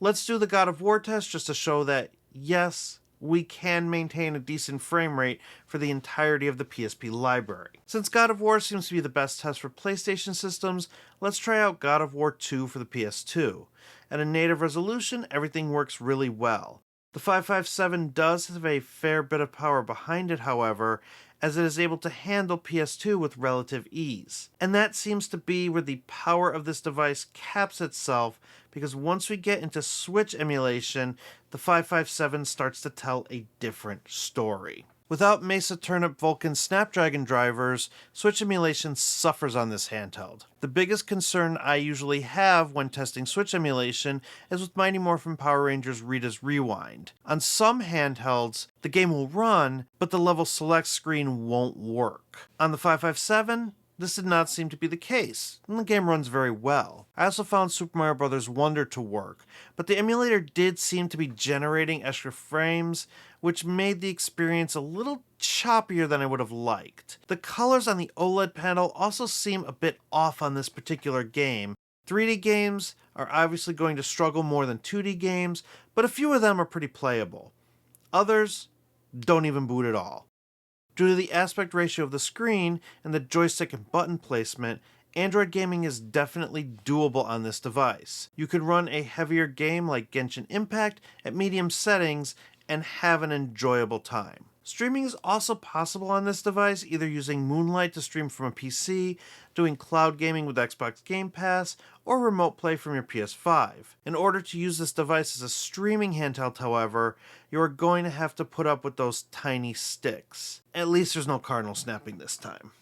Let's do the God of War test just to show that, yes, we can maintain a decent frame rate for the entirety of the PSP library. Since God of War seems to be the best test for PlayStation systems, let's try out God of War 2 for the PS2. At a native resolution, everything works really well. The 557 does have a fair bit of power behind it, however, as it is able to handle PS2 with relative ease. And that seems to be where the power of this device caps itself, because once we get into Switch emulation, the 557 starts to tell a different story. Without Mesa Turnip Vulkan Snapdragon drivers, Switch emulation suffers on this handheld. The biggest concern I usually have when testing Switch emulation is with Mighty Morphin Power Rangers Rita's Rewind. On some handhelds, the game will run, but the level select screen won't work. On the 557, this did not seem to be the case, and the game runs very well. I also found Super Mario Bros. Wonder to work, but the emulator did seem to be generating extra frames, which made the experience a little choppier than I would have liked. The colors on the OLED panel also seem a bit off on this particular game. 3D games are obviously going to struggle more than 2D games, but a few of them are pretty playable. Others don't even boot at all. Due to the aspect ratio of the screen and the joystick and button placement, Android gaming is definitely doable on this device. You can run a heavier game like Genshin Impact at medium settings and have an enjoyable time. Streaming is also possible on this device, either using Moonlight to stream from a PC, doing cloud gaming with Xbox Game Pass, or remote play from your PS5. In order to use this device as a streaming handheld, however, you are going to have to put up with those tiny sticks. At least there's no cardinal snapping this time.